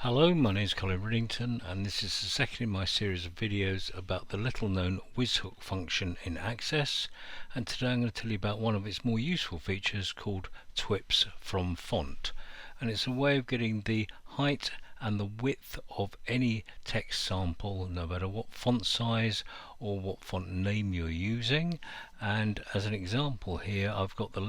Hello, my name is Colin Riddington, and this is the second in my series of videos about the little known WizHook function in Access. And today I'm going to tell you about one of its more useful features called TwipsFromFont. And it's a way of getting the height and the width of any text sample, no matter what font size or what font name you're using. And as an example here, I've got the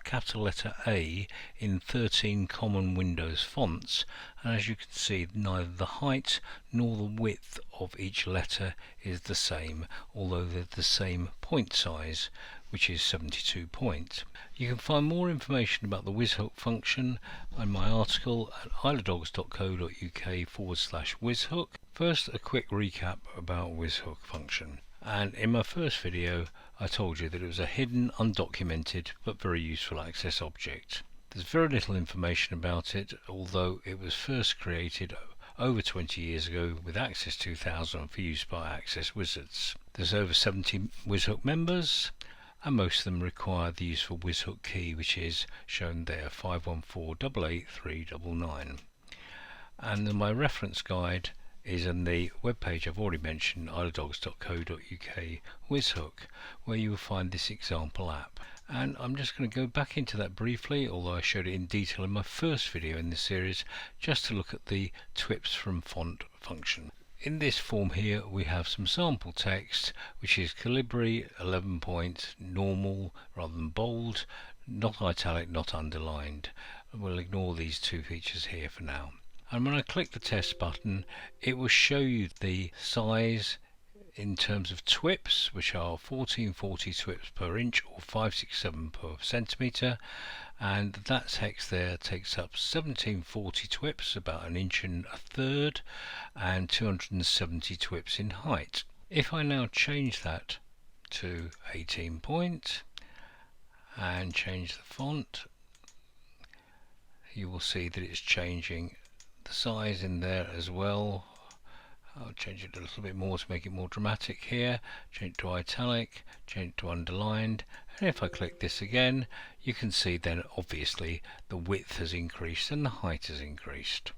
capital letter A in 13 common Windows fonts, and as you can see, neither the height nor the width of each letter is the same, although they're the same point size, which is 72 points. You can find more information about the WizHook function in my article at ilodogs.co.uk/WizHook. First, a quick recap about WizHook function. And in my first video, I told you that it was a hidden, undocumented, but very useful Access object. There's very little information about it, although it was first created over 20 years ago with Access 2000 for use by Access wizards. There's over 70 WizHook members, and most of them require the useful WizHook key, which is shown there, 51488399. And then my reference guide is in the web page I've already mentioned, ilodogs.co.uk/WizHook, where you will find this example app. And I'm just going to go back into that briefly, although I showed it in detail in my first video in this series, just to look at the TwipsFromFont function. In this form here we have some sample text, which is Calibri 11 point, normal rather than bold, not italic, not underlined. We'll ignore these two features here for now. And when I click the test button, it will show you the size in terms of twips, which are 1440 twips per inch or 567 per centimetre, and that text there takes up 1740 twips, about an inch and a third, and 270 twips in height. If I now change that to 18 point and change the font, you will see that it's changing the size in there as well. I'll change it a little bit more to make it more dramatic here, change it to italic, change it to underlined, and if I click this again, you can see then obviously the width has increased and the height has increased.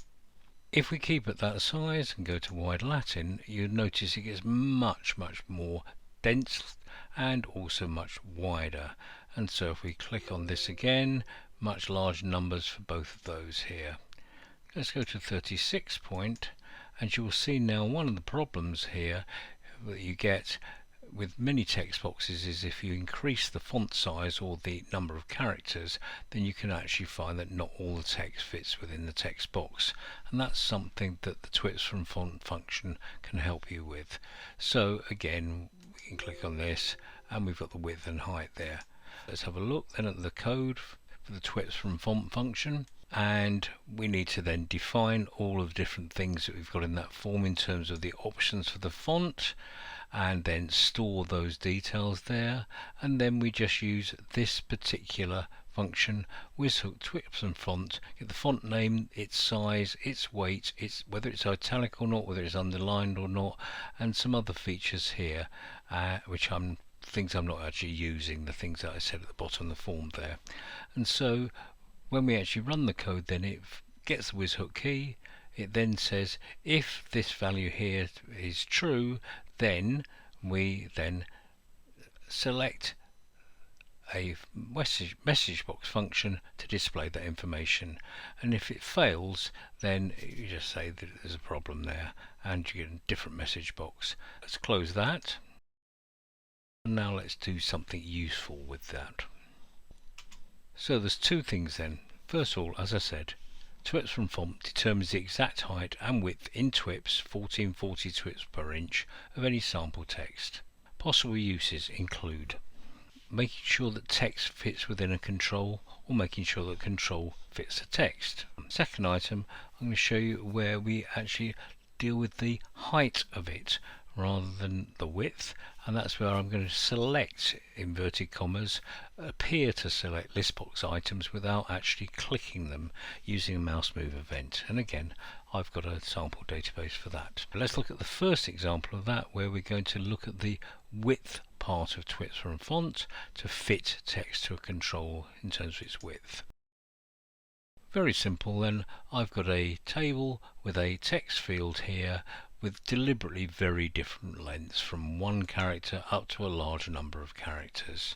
If we keep at that size and go to wide Latin, you'll notice it gets much more dense and also much wider. And so if we click on this again, much larger numbers for both of those here. Let's go to 36 point, and you will see now one of the problems here that you get with many text boxes is if you increase the font size or the number of characters, then you can actually find that not all the text fits within the text box, and that's something that the TwipsFromFont function can help you with. So again, we can click on this and we've got the width and height there. Let's have a look then at the code for the TwipsFromFont function. And we need to then define all of the different things that we've got in that form in terms of the options for the font, and then store those details there, and then we just use this particular function, WizHook TwipsFromFont, get the font name, its size, its weight, whether it's italic or not, whether it's underlined or not, and some other features here, which things I'm not actually using, the things that I said at the bottom of the form there. And so when we actually run the code, then it gets the WizHook key. It then says if this value here is true, then we then select a message box function to display that information, and if it fails, then you just say that there's a problem there and you get a different message box. Let's close that, and now let's do something useful with that. So there's two things then. First of all, as I said, TwipsFromFont determines the exact height and width in twips, 1440 twips per inch, of any sample text. Possible uses include making sure that text fits within a control, or making sure that control fits the text. Second item, I'm going to show you where we actually deal with the height of it rather than the width, and that's where I'm going to select, inverted commas, appear to select listbox items without actually clicking them using a mouse move event. And again, I've got a sample database for that. But let's look at the first example of that, where we're going to look at the width part of TwipsFromFont to fit text to a control in terms of its width. Very simple then. I've got a table with a text field here with deliberately very different lengths from one character up to a larger number of characters,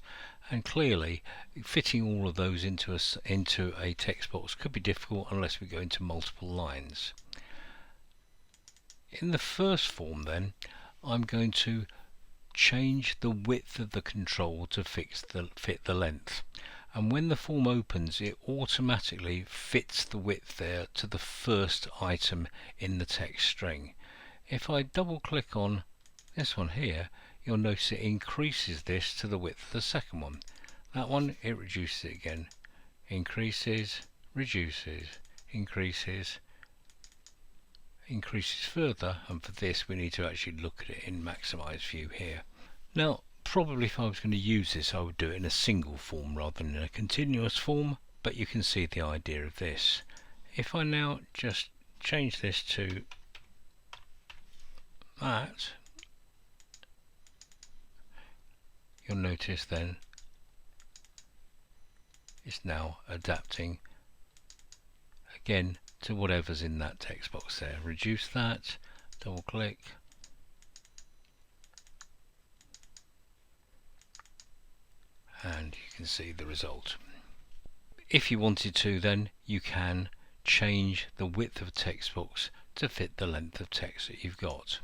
and clearly fitting all of those into a text box could be difficult unless we go into multiple lines. In the first form then, I'm going to change the width of the control to fit the length, and when the form opens it automatically fits the width there to the first item in the text string. If I double click on this one here, you'll notice it increases this to the width of the second one. That one, it reduces it again. Increases, reduces, increases, increases further, and for this we need to actually look at it in maximize view here. Now probably if I was going to use this I would do it in a single form rather than in a continuous form, but you can see the idea of this. If I now just change this to that, you'll notice then it's now adapting again to whatever's in that text box there. Reduce that, double click, and you can see the result. If you wanted to then you can change the width of a text box to fit the length of text that you've got.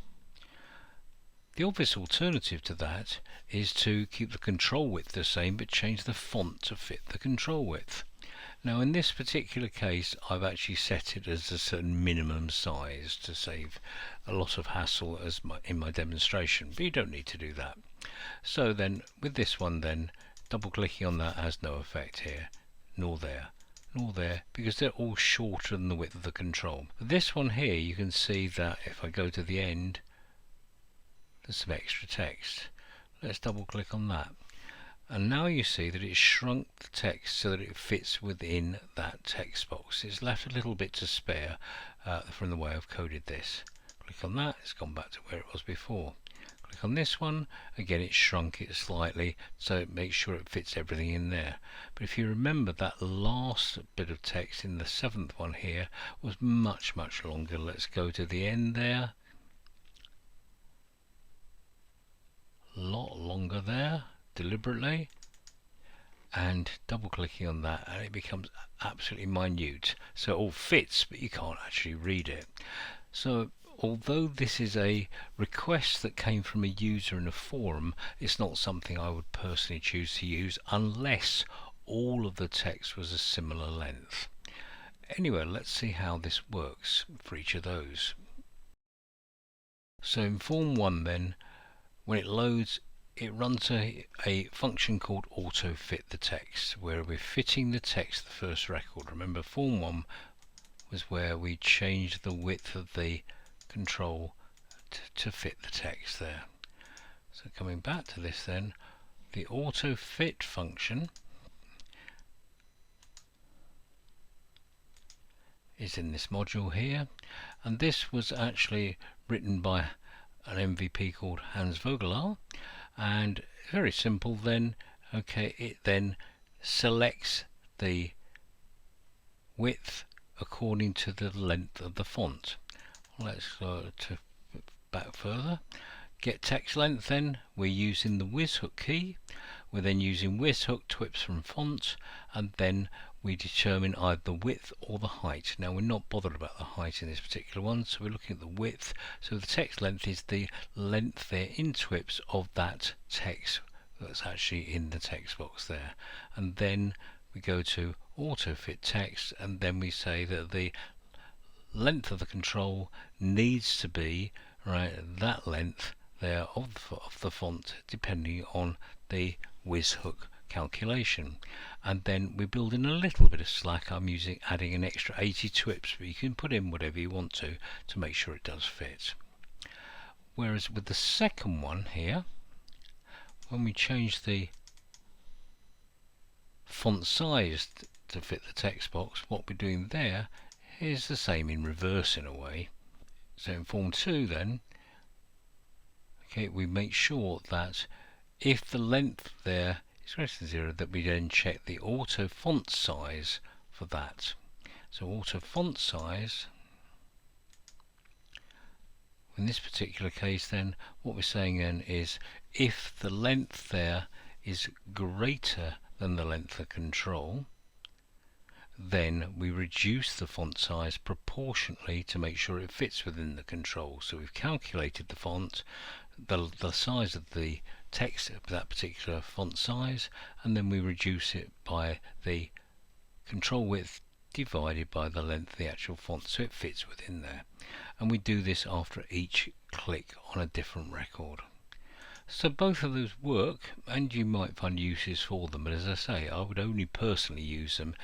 The obvious alternative to that is to keep the control width the same but change the font to fit the control width. Now in this particular case I've actually set it as a certain minimum size to save a lot of hassle in my demonstration, but you don't need to do that. So then with this one then, double clicking on that has no effect here, nor there, nor there, because they're all shorter than the width of the control. But this one here you can see that if I go to the end there's some extra text. Let's double click on that, and now you see that it's shrunk the text so that it fits within that text box. It's left a little bit to spare from the way I've coded this. Click on that, it's gone back to where it was before. Click on this one, again it's shrunk it slightly so it makes sure it fits everything in there. But if you remember, that last bit of text in the 7th one here was much longer. Let's go to the end there. Lot longer there, deliberately, and double clicking on that and it becomes absolutely minute, so it all fits but you can't actually read it. So although this is a request that came from a user in a forum, it's not something I would personally choose to use unless all of the text was a similar length. Anyway, let's see how this works for each of those. So in form 1 then, when it loads, it runs a function called auto fit the text, where we're fitting the text the first record. Remember, form 1 was where we changed the width of the control to fit the text there. So coming back to this then, the auto fit function is in this module here, and this was actually written by an MVP called Hans Vogelaar, and very simple then. Okay, it then selects the width according to the length of the font. Let's go to back further. Get text length then, we're using the WizHook key. We're then using WizHook TwipsFromFont, and then we determine either the width or the height. Now we're not bothered about the height in this particular one, so we're looking at the width. So the text length is the length there in Twips of that text that's actually in the text box there. And then we go to auto fit text, and then we say that the length of the control needs to be that length there of the font, depending on the WizHook calculation. And then we build in a little bit of slack. I'm adding an extra 80 Twips, but you can put in whatever you want to make sure it does fit. Whereas with the second one here, when we change the font size to fit the text box, what we're doing there is the same in reverse in a way. So in form 2 then, okay, we make sure that if the length there is greater than 0, that we then check the auto font size for that. So alter font size. In this particular case then, what we're saying then is if the length there is greater than the length of control, then we reduce the font size proportionately to make sure it fits within the control. So we've calculated the font, the size of the text of that particular font size, and then we reduce it by the control width divided by the length of the actual font so it fits within there. And we do this after each click on a different record. So both of those work, and you might find uses for them, but as I say, I would only personally use them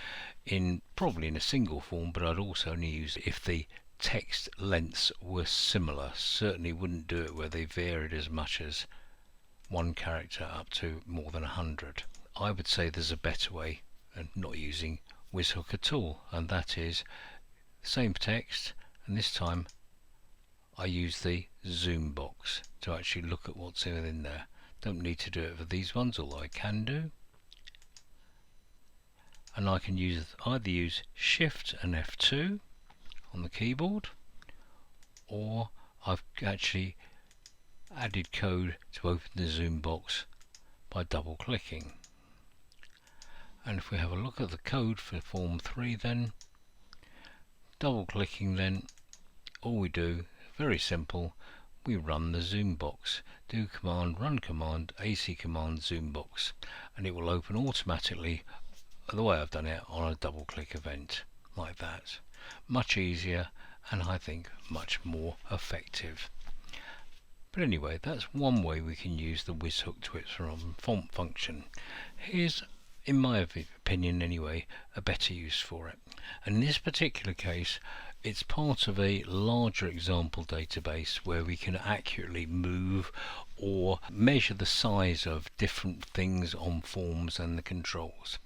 probably in a single form, but I'd also only use it if the text lengths were similar. Certainly wouldn't do it where they varied as much as one character up to more than 100. I would say there's a better way of not using WizHook at all, and that is the same text, and this time I use the zoom box to actually look at what's in there. Don't need to do it for these ones, although I can do. And I can either use Shift and F2 on the keyboard, or I've actually added code to open the zoom box by double clicking. And if we have a look at the code for form 3, then double clicking, then all we do, very simple, we run the zoom box. Do command, run command, AC command, zoom box, and it will open automatically the way I've done it on a double click event like that. Much easier, and I think much more effective. But anyway, that's one way we can use the WizHook TwipsFromFont function. Here's, in my opinion anyway, a better use for it. And in this particular case, it's part of a larger example database where we can accurately move or measure the size of different things on forms and the controls.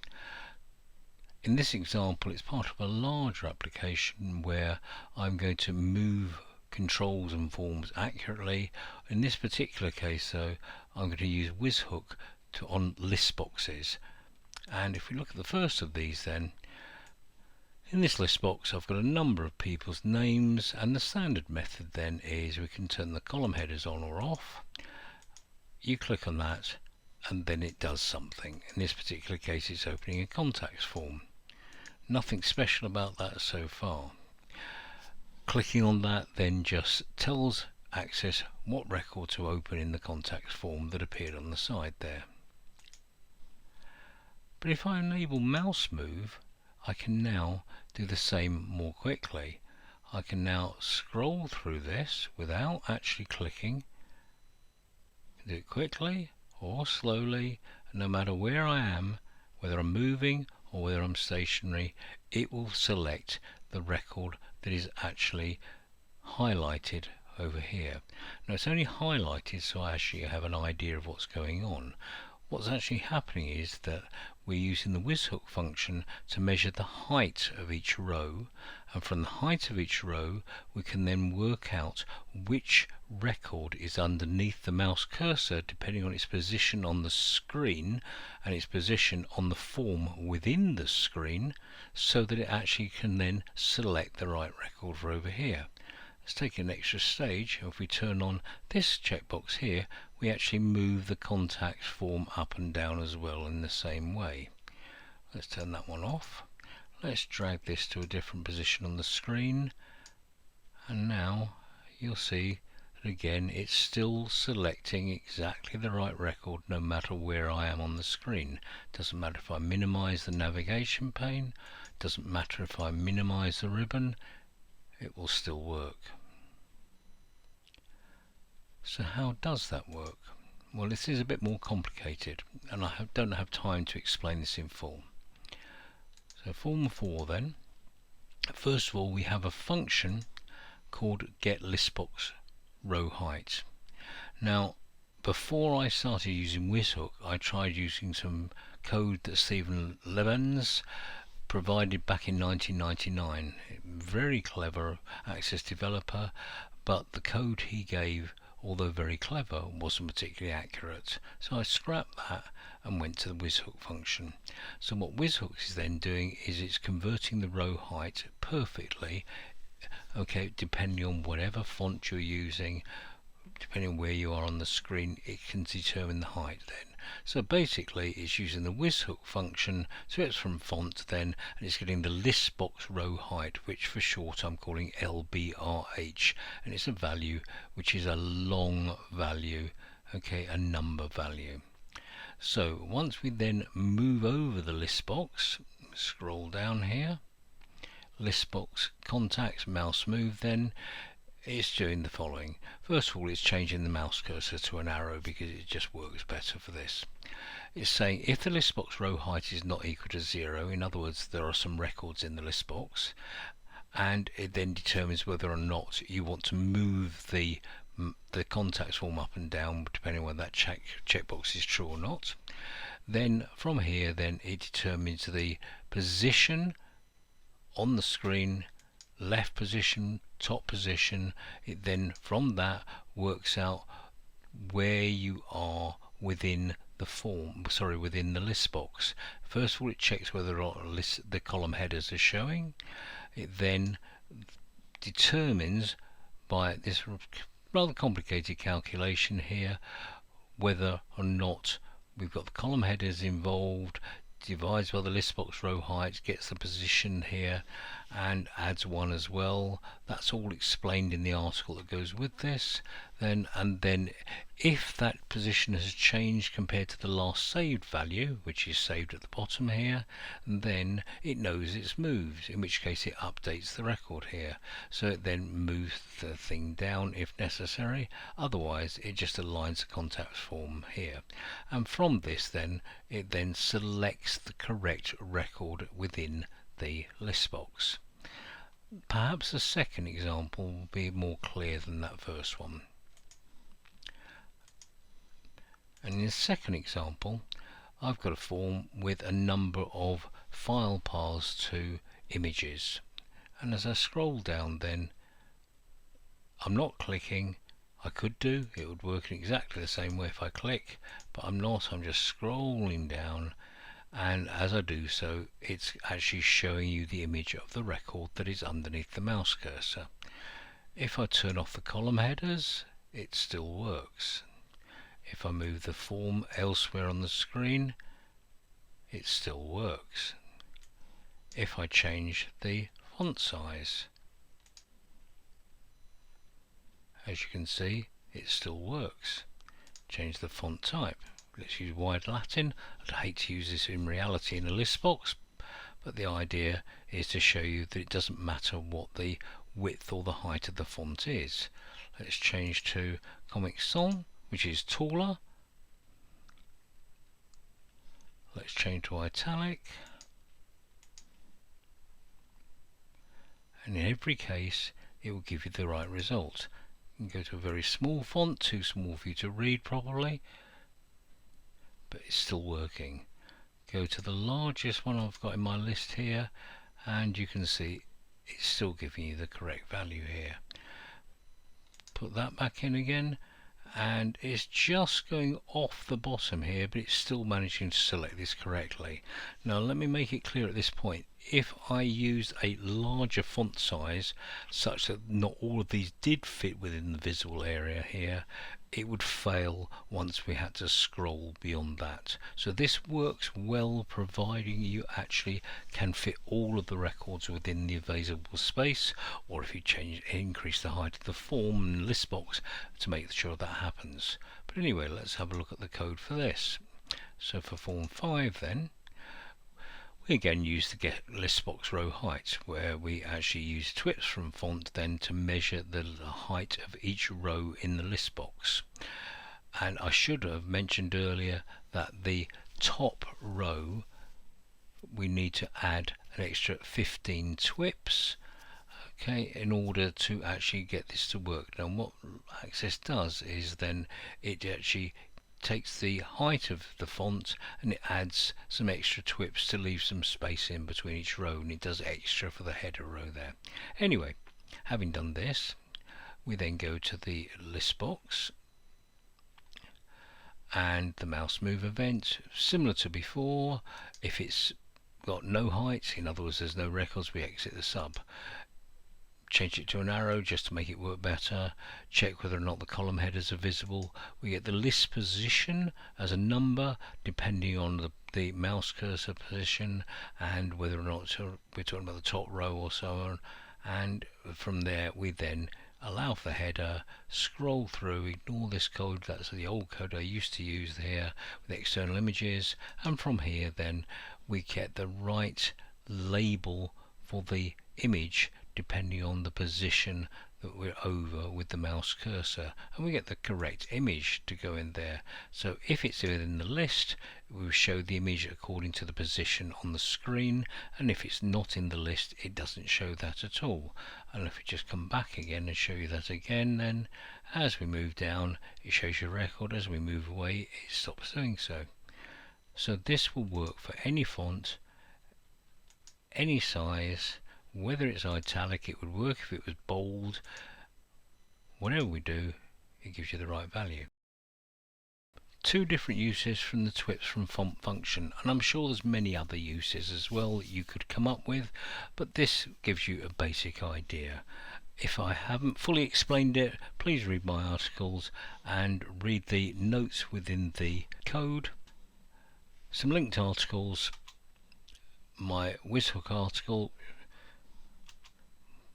In this example, it's part of a larger application where I'm going to move controls and forms accurately. In this particular case though, I'm going to use WizHook on list boxes. And if we look at the first of these, then in this list box I've got a number of people's names, and the standard method then is we can turn the column headers on or off. You click on that and then it does something. In this particular case it's opening a contacts form. Nothing special about that so far. Clicking on that then just tells Access what record to open in the contacts form that appeared on the side there. But if I enable mouse move, I can now do the same more quickly. I can now scroll through this without actually clicking. Do it quickly or slowly, and no matter where I am, whether I'm moving or whether I'm stationary, it will select the record that is actually highlighted over here. Now it's only highlighted so I actually have an idea of what's going on. What's actually happening is that we're using the WizHook function to measure the height of each row, and from the height of each row we can then work out which record is underneath the mouse cursor depending on its position on the screen and its position on the form within the screen, so that it actually can then select the right record for over here. Let's take an extra stage. If we turn on this checkbox here, we actually move the contacts form up and down as well in the same way. Let's turn that one off. Let's drag this to a different position on the screen, and now you'll see that again it's still selecting exactly the right record no matter where I am on the screen. Doesn't matter if I minimize the navigation pane, doesn't matter if I minimize the ribbon, it will still work. So how does that work? Well, this is a bit more complicated, and I don't have time to explain this in full. So form 4 then. First of all, we have a function called getListBox row height. Now, before I started using WizHook, I tried using some code that Stephen Levens provided back in 1999. Very clever Access developer, but the code he gave although very clever, wasn't particularly accurate. So I scrapped that and went to the WizHook function. So what WizHook is then doing is it's converting the row height perfectly, okay, depending on whatever font you're using, depending on where you are on the screen, it can determine the height then. So basically it's using the WizHook function, TwipsFromFont then, and it's getting the listbox row height, which for short I'm calling LBRH, and it's a value which is a long value, okay, a number value. So once we then move over the listbox, scroll down here, listbox contacts, mouse move, then it's doing the following. First of all, it's changing the mouse cursor to an arrow because it just works better for this. It's saying if the listbox row height is not equal to 0, in other words there are some records in the listbox, and it then determines whether or not you want to move the contacts form up and down depending on whether that checkbox is true or not. Then from here then it determines the position on the screen, left position, top position. It then from that works out where you are within the form, within the list box. First of all, it checks whether or not the column headers are showing. It then determines by this rather complicated calculation here whether or not we've got the column headers involved, divides by the list box row height, gets the position here, and adds one as well. That's all explained in the article that goes with this. And then if that position has changed compared to the last saved value, which is saved at the bottom here, then it knows it's moved, in which case it updates the record here. So it then moves the thing down if necessary, otherwise it just aligns the contacts form here. And from this then, it then selects the correct record within the list box. Perhaps the second example will be more clear than that first one. And in the second example, I've got a form with a number of file paths to images. And as I scroll down then, I'm not clicking. I could do, it would work in exactly the same way if I click, but I'm not. I'm just scrolling down, and as I do so, it's actually showing you the image of the record that is underneath the mouse cursor. If I turn off the column headers, it still works. If I move the form elsewhere on the screen, it still works. If I change the font size, as you can see, it still works. Change the font type. Let's use wide Latin. I'd hate to use this in reality in a list box, but the idea is to show you that it doesn't matter what the width or the height of the font is. Let's change to Comic Sans, which is taller. Let's change to italic. And in every case, it will give you the right result. You can go to a very small font, too small for you to read properly, but it's still working. Go to the largest one I've got in my list here, and you can see it's still giving you the correct value here. Put that back in again, and it's just going off the bottom here, but it's still managing to select this correctly. Now let me make it clear at this point, if I used a larger font size such that not all of these did fit within the visible area here, it would fail once we had to scroll beyond that. So this works well providing you actually can fit all of the records within the available space, or if you increase the height of the form and list box to make sure that happens. But anyway, let's have a look at the code for this. So for form 5 then, we again use the get list box row height, where we actually use TwipsFromFont then to measure the height of each row in the list box. And I should have mentioned earlier that the top row we need to add an extra 15 twips, okay, in order to actually get this to work. Now what Access does is then it actually takes the height of the font and it adds some extra twips to leave some space in between each row, and it does extra for the header row there. Anyway, having done this, We then go to the list box and the mouse move event, similar to before. If it's got no height, in other words there's no records, we exit the sub. Change it to an arrow just to make it work better. Check whether or not the column headers are visible. We get the list position as a number depending on the mouse cursor position and whether or not we're talking about the top row or so on. And from there we then allow for the header, scroll through, ignore this code, that's the old code I used to use here with external images, and from here then we get the right label for the image depending on the position that we're over with the mouse cursor, and we get the correct image to go in there. So if it's within the list, we will show the image according to the position on the screen, and if it's not in the list, it doesn't show that at all. And if we just come back again and show you that again, then as we move down it shows your record, as we move away it stops doing so. So this will work for any font, any size. Whether it's italic, it would work if it was bold. Whatever we do, it gives you the right value. Two different uses from the TwipsFromFont function, and I'm sure there's many other uses as well that you could come up with, but this gives you a basic idea. If I haven't fully explained it, please read my articles and read the notes within the code. Some linked articles, my WizHook article.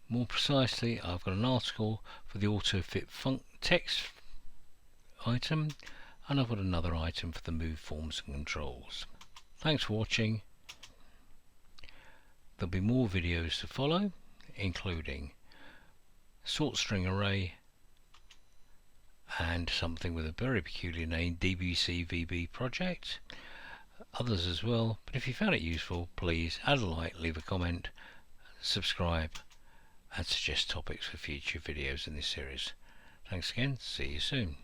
More precisely, I've got an article for the autofit text item, and I've got another item for the move forms and controls. Thanks for watching. There'll be more videos to follow, including sort string array and something with a very peculiar name, DBCVB project. Others as well, but if you found it useful, please add a like, leave a comment, subscribe, and suggest topics for future videos in this series. Thanks again, see you soon.